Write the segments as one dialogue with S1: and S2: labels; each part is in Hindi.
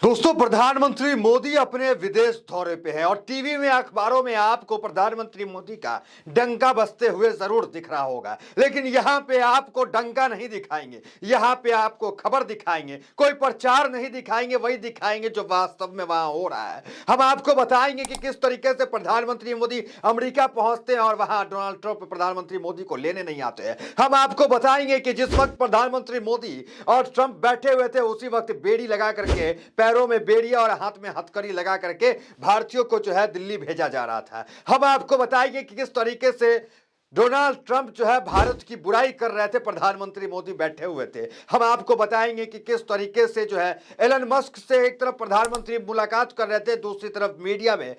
S1: दोस्तों, प्रधानमंत्री मोदी अपने विदेश दौरे पे हैं और टीवी में अखबारों में आपको प्रधानमंत्री मोदी का डंका बजते हुए जरूर दिख रहा होगा, लेकिन यहाँ पे आपको डंका नहीं दिखाएंगे। यहाँ पे आपको खबर दिखाएंगे, कोई प्रचार नहीं दिखाएंगे, वही दिखाएंगे जो वास्तव में वहां हो रहा है। हम आपको बताएंगे कि किस तरीके से प्रधानमंत्री मोदी अमेरिका पहुंचते हैं और वहां डोनाल्ड ट्रंप प्रधानमंत्री मोदी को लेने नहीं आते हैं। हम आपको बताएंगे कि जिस वक्त प्रधानमंत्री मोदी और ट्रंप बैठे हुए थे, उसी वक्त बेड़ी लगा करके, पैरों में बेड़िया और हाथ में हथकड़ी लगा करके भारतीयों को जो है दिल्ली भेजा जा रहा था। हम आपको बताएंगे कि किस तरीके से डोनाल्ड ट्रंप जो है भारत की बुराई कर रहे थे, प्रधानमंत्री मोदी बैठे हुए थे। हम आपको बताएंगे कि किस तरीके से जो है एलन मस्क से एक तरफ प्रधानमंत्री मुलाकात कर रहे थे, दूसरी तरफ मीडिया में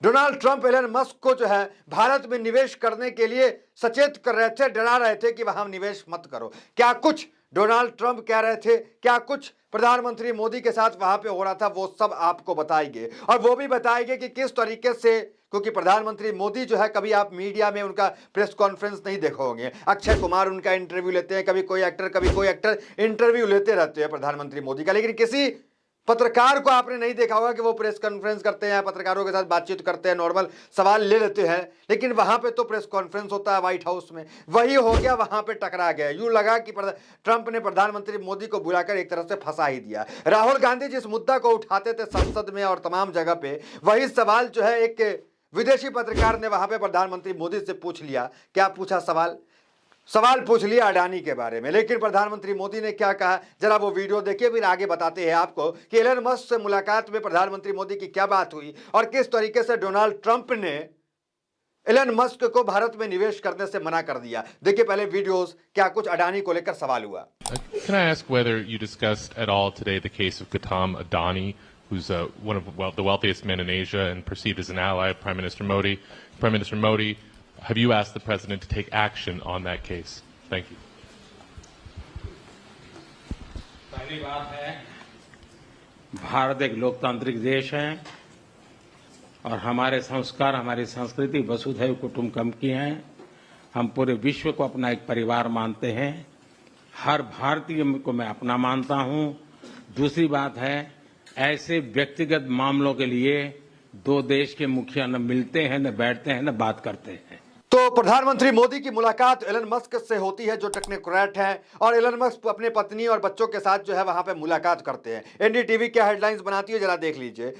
S1: डोनाल्ड ट्रंप एलन मस्क को जो है भारत में निवेश करने के लिए सचेत कर रहे थे, डरा रहे थे कि वहां निवेश मत करो। क्या कुछ डोनाल्ड ट्रंप कह रहे थे, क्या कुछ प्रधानमंत्री मोदी के साथ वहां पे हो रहा था, वो सब आपको बताएंगे। और वो भी बताएंगे कि किस तरीके से, क्योंकि प्रधानमंत्री मोदी जो है, कभी आप मीडिया में उनका प्रेस कॉन्फ्रेंस नहीं देखोगे। अक्षय कुमार उनका इंटरव्यू लेते हैं, कभी कोई एक्टर इंटरव्यू लेते रहते हैं प्रधानमंत्री मोदी का, लेकिन किसी पत्रकार को आपने नहीं देखा होगा कि वो प्रेस कॉन्फ्रेंस करते हैं, पत्रकारों के साथ बातचीत करते हैं, नॉर्मल सवाल ले लेते हैं। लेकिन वहां पे तो प्रेस कॉन्फ्रेंस होता है व्हाइट हाउस में, वही हो गया, वहां पे टकरा गया। यूं लगा कि ट्रंप ने प्रधानमंत्री मोदी को बुलाकर एक तरह से फंसा ही दिया। राहुल गांधी जिस मुद्दा को उठाते थे संसद में और तमाम जगह पे, वही सवाल जो है एक विदेशी पत्रकार ने वहां पे प्रधानमंत्री मोदी से पूछ लिया। क्या पूछा? सवाल पूछ लिया अडानी के बारे में। लेकिन प्रधानमंत्री मोदी ने क्या कहा, जरा वो वीडियो देखिए, फिर आगे बताते हैं आपको कि एलन मस्क से मुलाकात में प्रधानमंत्री मोदी की क्या बात हुई और किस तरीके से डोनाल्ड ट्रंप ने एलन मस्क को भारत में निवेश करने से मना कर दिया। देखिए पहले वीडियोस, क्या कुछ अडानी को लेकर सवाल हुआ।
S2: Can I ask whether you discussed at all today the case of Gautam Adani, who's one of the wealthiest men in Asia and perceived as an ally of Prime Minister Modi? Prime Minister Modi, have you asked the president to take action on that case? Thank you.
S3: पहली बात है, भारत एक लोकतांत्रिक देश है और हमारे संस्कार, हमारी संस्कृति वसुधैव कुटुंबकम की है। हम पूरे विश्व को अपना एक परिवार मानते हैं। हर भारतीय को मैं अपना मानता हूं। दूसरी बात है, ऐसे व्यक्तिगत मामलों के लिए दो देश के मुखिया न मिलते हैं, न बैठते हैं, न बात करते हैं।
S1: तो प्रधानमंत्री मोदी की मुलाकात एलन मस्क से होती है, जो टेक्नोक्रेट हैं, और एलन मस्क अपने पत्नी और बच्चों के साथ जो है वहां पे मुलाकात करते हैं। एनडीटीवी क्या हेडलाइंस बनाती है, जरा देख लीजिए।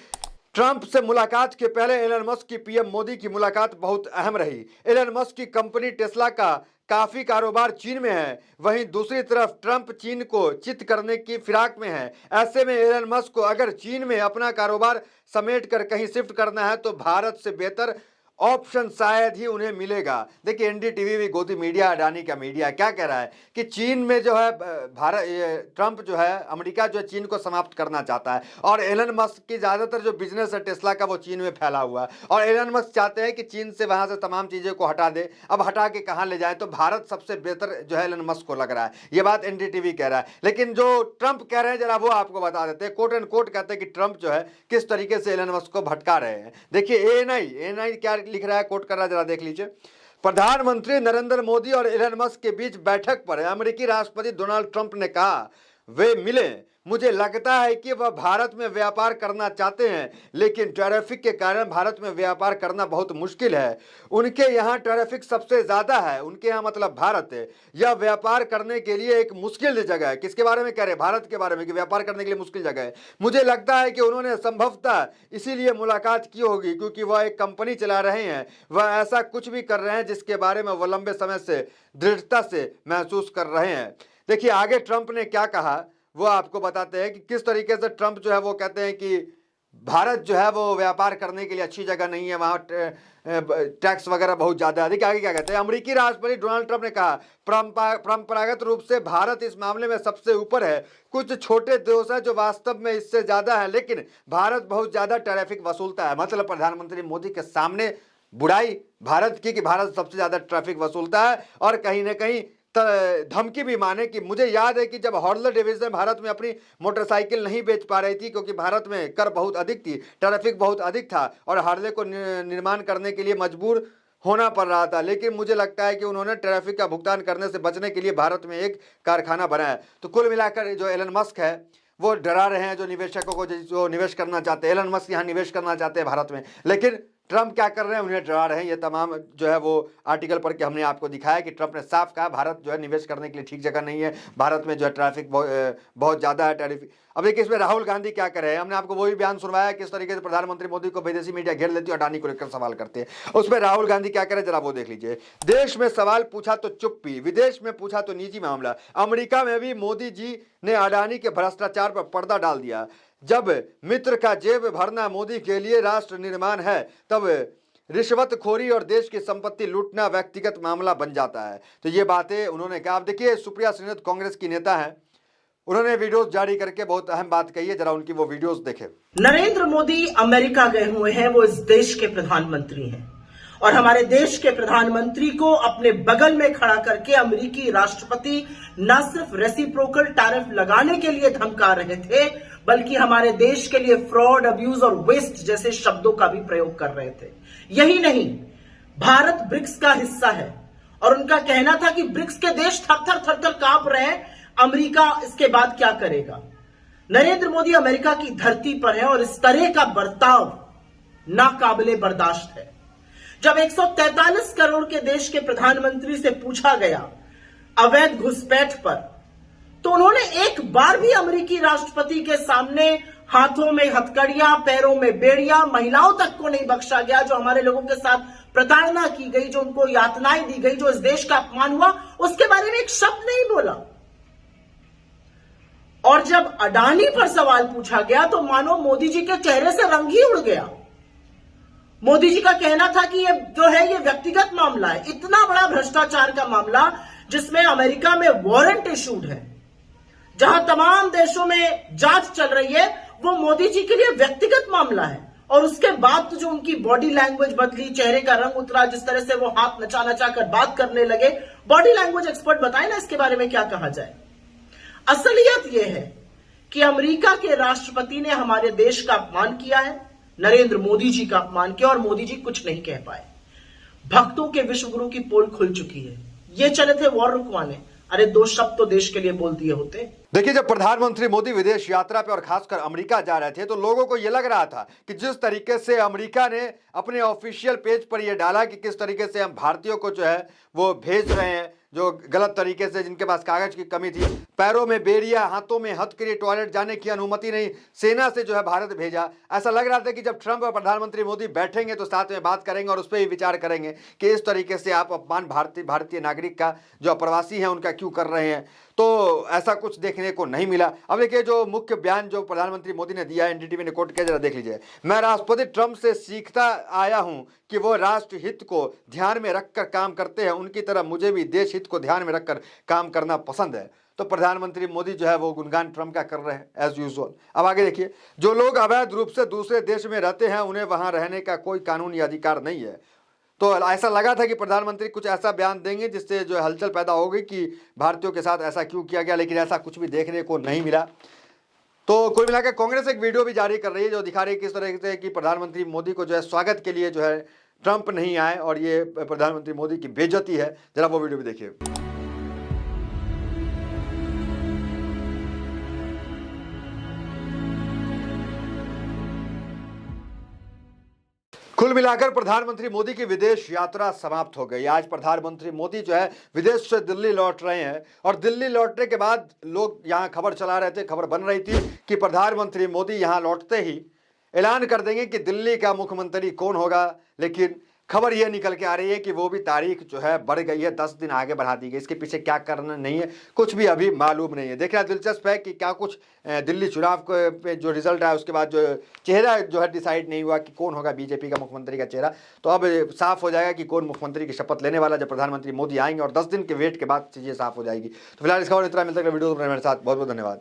S1: ट्रंप से मुलाकात के पहले एलन मस्क की पीएम मोदी की मुलाकात बहुत अहम रही। एलन मस्क की कंपनी टेस्ला का काफी कारोबार चीन में है, वहीं दूसरी तरफ ट्रंप चीन को चित करने की फिराक में है। ऐसे में एलन मस्क को अगर चीन में अपना कारोबार समेट कर कहीं शिफ्ट करना है तो भारत से बेहतर ऑप्शन शायद ही उन्हें मिलेगा। देखिए एनडीटीवी भी गोदी मीडिया, अडानी का मीडिया क्या कह रहा है कि चीन में जो है ट्रंप जो है, अमेरिका जो है चीन को समाप्त करना चाहता है और एलन मस्क की ज्यादातर जो बिजनेस है टेस्ला का, वो चीन में फैला हुआ है और एलन मस्क चाहते हैं कि चीन से वहां से तमाम चीजें को हटा दे। अब हटा के कहां ले जाए, तो भारत सबसे बेहतर जो है एलन मस्क को लग रहा है। ये बात एनडीटीवी कह रहा है, लेकिन जो ट्रंप कह रहे हैं जरा वो आपको बता देते हैं। कोट एंड कोट कहते हैं कि ट्रंप जो है किस तरीके से एलन मस्क को भटका रहे हैं। देखिए एएनआई क्या लिख रहा है, कोट कर रहा है, जरा देख लीजिए। प्रधानमंत्री नरेंद्र मोदी और एलन मस्क के बीच बैठक पर अमेरिकी राष्ट्रपति डोनाल्ड ट्रंप ने कहा वे मिले। मुझे लगता है कि वह भारत में व्यापार करना चाहते हैं, लेकिन टैरिफ के कारण भारत में व्यापार करना बहुत मुश्किल है। उनके यहाँ टैरिफ सबसे ज्यादा है, उनके यहाँ मतलब भारत है। यह व्यापार करने के लिए एक मुश्किल जगह है। किसके बारे में कह रहे हैं? भारत के बारे में, कि व्यापार करने के लिए मुश्किल जगह है। मुझे लगता है कि उन्होंने संभवतः इसीलिए मुलाकात की होगी क्योंकि वह एक कंपनी चला रहे हैं। वह ऐसा कुछ भी कर रहे हैं जिसके बारे में वह लंबे समय से दृढ़ता से महसूस कर रहे हैं। देखिए आगे ट्रंप ने क्या कहा वो आपको बताते हैं कि किस तरीके से ट्रंप जो है वो कहते हैं कि भारत जो है वो व्यापार करने के लिए अच्छी जगह नहीं है, वहां टैक्स वगैरह बहुत ज्यादा है। देखिए आगे क्या कहते हैं। अमेरिकी राष्ट्रपति डोनाल्ड ट्रंप ने कहा परंपरागत रूप से भारत इस मामले में सबसे ऊपर है। कुछ छोटे देश है जो वास्तव में इससे ज्यादा है, लेकिन भारत बहुत ज्यादा टैरिफ वसूलता है। मतलब प्रधानमंत्री मोदी के सामने बुराई भारत की कि भारत सबसे ज्यादा ट्रैफिक वसूलता है और कहीं ना कहीं धमकी भी माने कि मुझे याद है कि जब हार्ले डेविडसन भारत में अपनी मोटरसाइकिल नहीं बेच पा रही थी क्योंकि भारत में कर बहुत अधिक थी, ट्रैफिक बहुत अधिक था और हार्ले को निर्माण करने के लिए मजबूर होना पड़ रहा था, लेकिन मुझे लगता है कि उन्होंने ट्रैफिक का भुगतान करने से बचने के लिए भारत में एक कारखाना बनाया। तो कुल मिलाकर जो एलन मस्क है वो डरा रहे हैं जो निवेशकों को, जो निवेश करना चाहते हैं। एलन मस्क यहाँ निवेश करना चाहते हैं भारत में, लेकिन ट्रंप क्या कर रहे हैं, उन्हें डरा रहे हैं। ये तमाम जो है वो आर्टिकल पढ़ के हमने आपको दिखाया कि ट्रंप ने साफ कहा भारत जो है निवेश करने के लिए ठीक जगह नहीं है, भारत में जो है ट्रैफिक बहुत ज़्यादा है, टैरिफ। अब देखिए इसमें राहुल गांधी क्या कर रहे हैं, हमने आपको वही बयान सुनवाया किस तरीके से प्रधानमंत्री मोदी को विदेशी मीडिया घेर लेती है और अडानी को लेकर सवाल करते हैं। उसमें राहुल गांधी क्या करे जरा वो देख लीजिए। देश में सवाल पूछा तो चुप्पी, विदेश में पूछा तो निजी मामला। अमेरिका में भी मोदी जी ने अडानी के भ्रष्टाचार पर पर्दा डाल दिया। जब मित्र का जेब भरना मोदी के लिए राष्ट्र निर्माण है, तब रिश्वतखोरी और देश की संपत्ति लूटना व्यक्तिगत मामला बन जाता है। तो ये बातें उन्होंने कहा। आप देखिए सुप्रिया श्रीनाथ कांग्रेस की नेता हैं, उन्होंने वीडियोस जारी करके बहुत अहम बात कही है, जरा उनकी वो वीडियोस देखें।
S4: नरेंद्र मोदी अमेरिका गए हुए हैं, वो इस देश के प्रधानमंत्री हैं और हमारे देश के प्रधानमंत्री को अपने बगल में खड़ा करके अमेरिकी राष्ट्रपति न सिर्फ रेसिप्रोकल टैरिफ लगाने के लिए धमका रहे थे, बल्कि हमारे देश के लिए फ्रॉड, अब्यूज और वेस्ट जैसे शब्दों का भी प्रयोग कर रहे थे। यही नहीं, भारत ब्रिक्स का हिस्सा है और उनका कहना था कि ब्रिक्स के देश थर थर कांप रहे हैं, अमेरिका इसके बाद क्या करेगा। नरेंद्र मोदी अमेरिका की धरती पर है और इस तरह का बर्ताव नाकाबिले बर्दाश्त है। जब 143 करोड़ के देश के प्रधानमंत्री से पूछा गया अवैध घुसपैठ पर, तो उन्होंने एक बार भी अमेरिकी राष्ट्रपति के सामने हाथों में हथकड़ियां, पैरों में बेड़ियां, महिलाओं तक को नहीं बख्शा गया, जो हमारे लोगों के साथ प्रताड़ना की गई, जो उनको यातनाएं दी गई, जो इस देश का अपमान हुआ, उसके बारे में एक शब्द नहीं बोला। और जब अडानी पर सवाल पूछा गया तो मानो मोदी जी के चेहरे से रंग ही उड़ गया। मोदी जी का कहना था कि ये जो है ये व्यक्तिगत मामला है। इतना बड़ा भ्रष्टाचार का मामला जिसमें अमेरिका में वारंट इशूड है, जहां तमाम देशों में जांच चल रही है, वो मोदी जी के लिए व्यक्तिगत मामला है। और उसके बाद तो जो उनकी बॉडी लैंग्वेज बदली, चेहरे का रंग उतरा, जिस तरह से वो हाथ नचा नचा कर बात करने लगे, बॉडी लैंग्वेज एक्सपर्ट बताए ना इसके बारे में क्या कहा जाए। असलियत यह है कि अमेरिका के राष्ट्रपति ने हमारे देश का अपमान किया है, नरेंद्र मोदी जी का अपमान किया और मोदी जी कुछ नहीं कह पाए। भक्तों के विश्व गुरु की पोल खुल चुकी है। ये चले थे वॉर रुकवाने, अरे 2 शब्द तो देश के लिए बोल दिए होते।
S1: देखिए जब प्रधानमंत्री मोदी विदेश यात्रा पे और खासकर अमेरिका जा रहे थे तो लोगों को यह लग रहा था कि जिस तरीके से अमेरिका ने अपने ऑफिशियल पेज पर यह डाला कि किस तरीके से हम भारतीयों को जो है वो भेज रहे हैं, जो गलत तरीके से, जिनके पास कागज की कमी थी, पैरों में बेड़िया, हाथों में हथकड़ी, टॉयलेट जाने की अनुमति नहीं, सेना से जो है भारत भेजा। ऐसा लग रहा था कि जब ट्रंप और प्रधानमंत्री मोदी बैठेंगे तो साथ में बात करेंगे और उस पर ही विचार करेंगे कि इस तरीके से आप अपमान भारतीय नागरिक का, जो अप्रवासी हैं उनका क्यों कर रहे हैं। तो ऐसा कुछ देखने को नहीं मिला। अब देखिए जो मुख्य बयान जो प्रधानमंत्री मोदी ने दिया है, एनडीटीवी ने कोट किया, जरा देख लीजिए। मैं राष्ट्रपति ट्रंप से सीखता आया हूं कि वो राष्ट्र हित को ध्यान में रखकर काम करते हैं, उनकी तरह मुझे भी देश हित को ध्यान में रखकर काम करना पसंद है। तो प्रधानमंत्री मोदी जो है वो गुणगान ट्रंप का कर रहे हैं एज यूजुअल। अब आगे देखिए, जो लोग अवैध रूप से दूसरे देश में रहते हैं उन्हें वहां रहने का कोई कानूनी अधिकार नहीं है। तो ऐसा लगा था कि प्रधानमंत्री कुछ ऐसा बयान देंगे जिससे जो हलचल पैदा हो गई कि भारतीयों के साथ ऐसा क्यों किया गया, लेकिन ऐसा कुछ भी देखने को नहीं मिला। तो कुल मिलाकर कांग्रेस एक वीडियो भी जारी कर रही है जो दिखा रही है किस तरह से कि प्रधानमंत्री मोदी को जो है स्वागत के लिए जो है ट्रंप नहीं आए और ये प्रधानमंत्री मोदी की बेइज्जती है। जरा वो वीडियो भी देखिए। कुल मिलाकर प्रधानमंत्री मोदी की विदेश यात्रा समाप्त हो गई। आज प्रधानमंत्री मोदी जो है विदेश से दिल्ली लौट रहे हैं और दिल्ली लौटने के बाद लोग यहां खबर चला रहे थे, खबर बन रही थी कि प्रधानमंत्री मोदी यहां लौटते ही ऐलान कर देंगे कि दिल्ली का मुख्यमंत्री कौन होगा। लेकिन खबर यह निकल के आ रही है कि वो भी तारीख जो है बढ़ गई है, 10 दिन आगे बढ़ा दी गई। इसके पीछे क्या कारण नहीं है कुछ भी अभी मालूम नहीं है। देखना दिलचस्प है कि क्या कुछ दिल्ली चुनाव पे जो रिजल्ट आया उसके बाद जो चेहरा जो है डिसाइड नहीं हुआ कि कौन होगा बीजेपी का मुख्यमंत्री का चेहरा। तो अब साफ हो जाएगा कि कौन मुख्यमंत्री की शपथ लेने वाला जब प्रधानमंत्री मोदी आएंगे और 10 दिन के वेट के बाद चीज़ें साफ हो जाएगी। तो फिलहाल इस खबर इतना मिलता है वीडियो मेरे साथ। बहुत बहुत धन्यवाद।